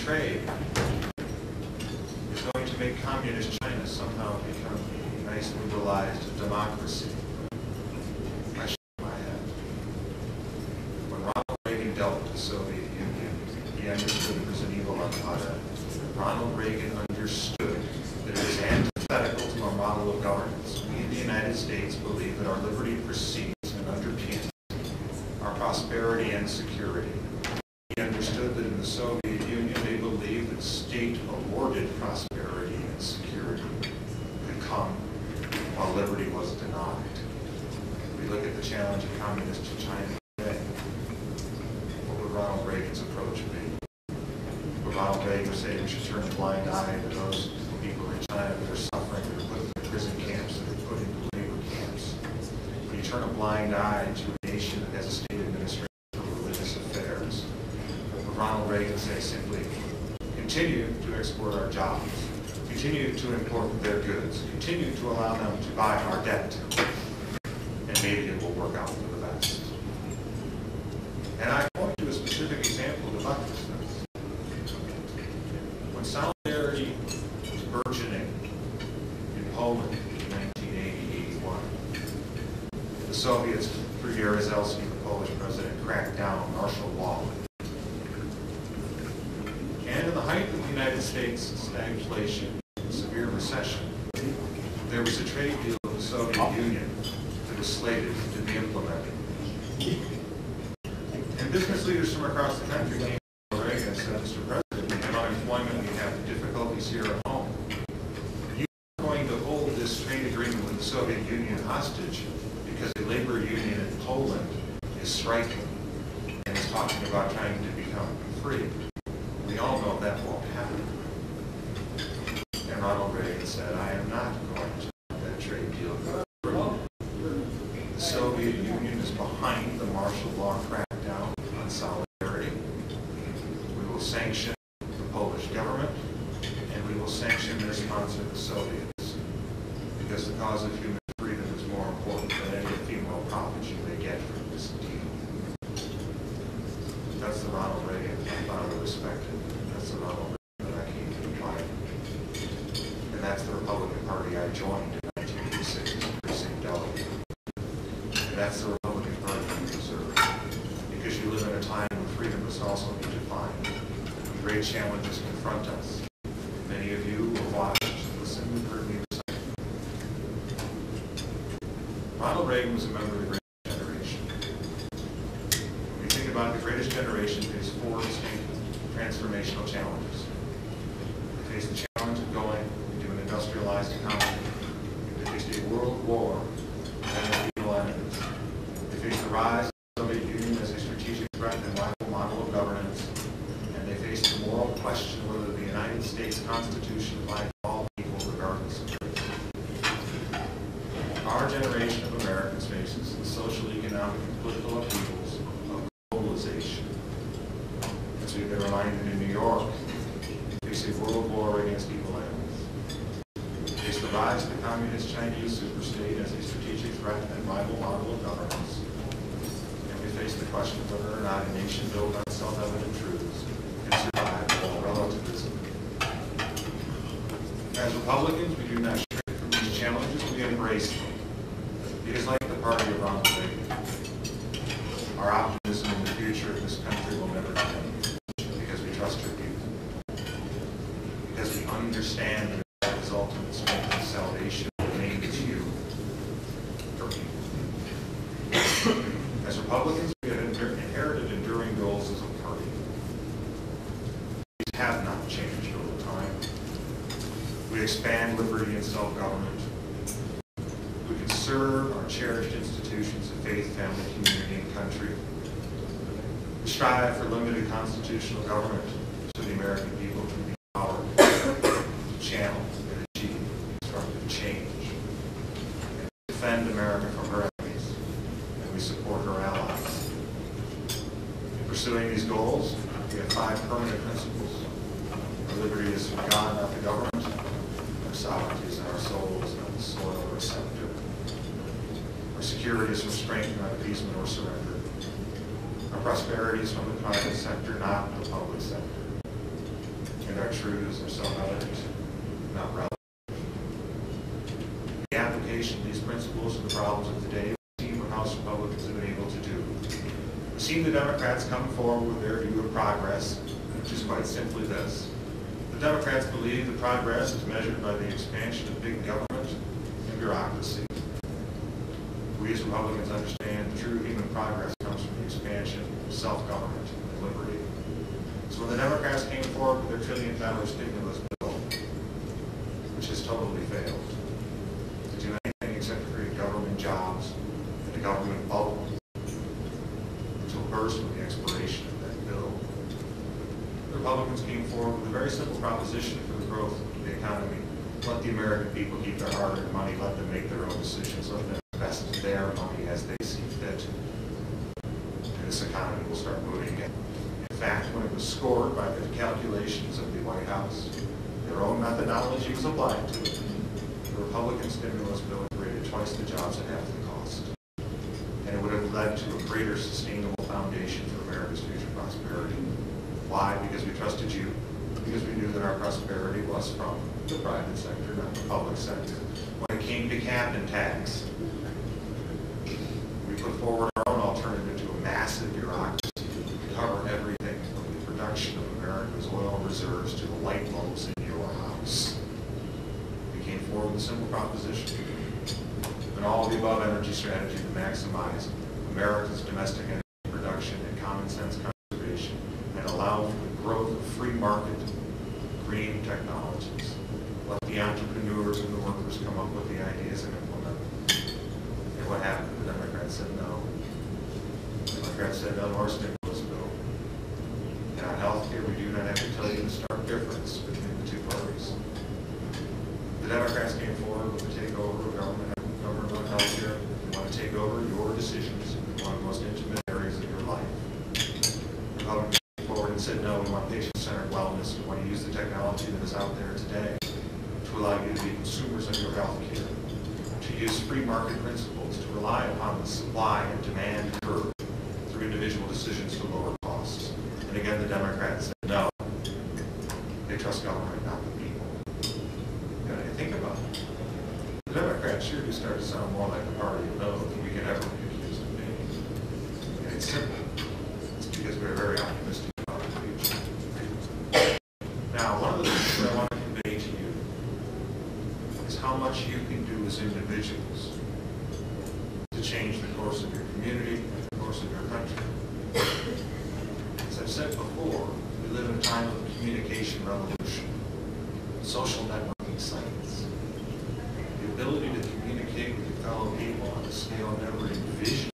trade is going to make communist China somehow become a nice liberalized democracy. I shake my head. When Ronald Reagan dealt with the Soviet Union, he understood it was an evil empire. Ronald Reagan understood that it is antithetical to our model of governance. We in the United States believe that our liberty precedes and underpins our prosperity and security. He understood that in the Soviet Union they believed that state-awarded prosperity and security could come while liberty was denied. We look at the challenge of communist China today. What would Ronald Reagan's approach be? Would Ronald Reagan say we should turn a blind eye to those people in China that are suffering, that are put in prison camps, that are put into labor camps? Would you turn a blind eye to a nation that has a state administration for religious affairs? Would Ronald Reagan say simply, continue to export our jobs, continue to import their goods, continue to allow them to buy our debt, and maybe it will work out for the best? And I point to a specific example to buttress this. When solidarity was burgeoning in Poland in 1980-81, the Soviets, through Jaruzelski, the Polish president, cracked down on martial law. And in the height of the United States stagflation and severe recession, there was a trade deal with the Soviet Union that was slated to be implemented. And business leaders from across the country came to Reagan and said, Mr. President, we have unemployment, we have difficulties here at home. You are going to hold this trade agreement with the Soviet Union hostage because a labor union in Poland is striking and is talking about trying to become free. We all know that won't happen. And Ronald Reagan said, I am not going to let that trade deal go through. The Soviet Union is behind the martial law crackdown on solidarity. We will sanction the Polish government, and we will sanction their sponsor, the Soviets, because the cause of human freedom is more important than any ephemeral profits you may get from this deal. That's the Ronald Reagan I thought I respected. That's the Ronald Reagan that I came to admire. And that's the Republican Party I joined in 1986 as a precinct delegate. And that's the Republican Party we deserve. Because you live in a time when freedom must also be defined. When great challenges confront us. Many of you who have watched, listened, and heard me recite. Ronald Reagan was a member of the greatest generation. When we think about the greatest generation, faced four distinct transformational challenges. They faced the challenge of going into an industrialized economy. They faced a world war and their evil enemies. They faced the rise of the Soviet Union as a strategic threat and rival model of governance. And they faced the moral question whether the United States Constitution applied to all people regardless of race. Our generation of Americans faces the social, economic, and political upheavals of globalization. As we've been reminded in New York, we face a world war against evil enemies. We face the rise of the communist Chinese superstate as a strategic threat and rival model of governance. And we face the question of whether or not a nation built on self-evident truths can survive all relativism. As Republicans, we do not shrink from these challenges, we embrace them. Because like the party of Ronald Reagan, our optimism in the future of this country will never change. Because we trust your people. Because we understand that His ultimate strength and salvation remains you, your people. As Republicans, we have inherited enduring goals as a party. These have not changed over time. We expand liberty and self-government. We conserve our cherished institutions of faith, family, community, and country. We strive for limited constitutional government so the American people can be empowered to channel and achieve constructive change. And we defend America from her enemies, and we support her allies. In pursuing these goals, we have 5 permanent principles. Our liberty is from God, not the government. Our sovereignty is in our souls, not the soil or scepter. Our security is from strength, not appeasement or surrender. Our prosperity is from the private sector, not the public sector. and our truths are self-evident, not relevant. The application of these principles to the problems of today would seem what House Republicans have been able to do. We've seen the Democrats come forward with their view of progress, which is quite simply this. The Democrats believe that progress is measured by the expansion of big government and bureaucracy. We as Republicans understand true human progress comes from the expansion of self-government and liberty. So when the Democrats came forward with their $1 trillion stimulus bill, which has totally failed to do anything except create government jobs and a government bubble, which will burst with the expiration of that bill, the Republicans came forward with a very simple proposition for the growth of the economy. Let the American people keep their hard-earned money, let them make their own decisions, let them invest their money as they see fit. And this economy will start moving again. In fact, when it was scored by the calculations of the White House, their own methodology was applied to it. The Republican stimulus bill created twice the jobs at half the cost. And it would have led to a greater sustainable foundation for America's future prosperity. Why? Because we trusted you. Because we knew that our prosperity was from the private sector, not the public sector. When it came to cap and tax, we put forward our own alternative to a massive bureaucracy to cover everything from the production of America's oil reserves to the light bulbs in your house. We came forward with a simple proposition. An all-of-the-above energy strategy to maximize America's domestic energy production and common sense conservation and allow for the growth of free market green technologies. Let the entrepreneurs and the workers come up with the ideas and implement them. And what happened? The Democrats said no. The Democrats said no to our stimulus bill. And on health care, we do not have to tell you the stark difference between the two parties. The Democrats came forward with a takeover of government on health care. We want to take over your decisions in one of the most intimate areas of your life. The Republicans came forward and said no, we want patient-centered wellness. We want to use the technology that is out there today to allow you to be consumers of your health care, to use free market principles, to rely upon the supply and demand curve through individual decisions to lower costs. And again, the Democrats said no. They trust government, not the people. You know, think about it. The Democrats sure do start to sound more like the party of no than we can ever be accused of being. And it's simple. It's because we're very optimistic about the future. Now, one of the things that I want to convey to you is how much you can do as individuals to change the course of your community and the course of your country. As I've said before, we live in a time of communication revolution, social networking sites, the ability to communicate with your fellow people on a scale never envisioned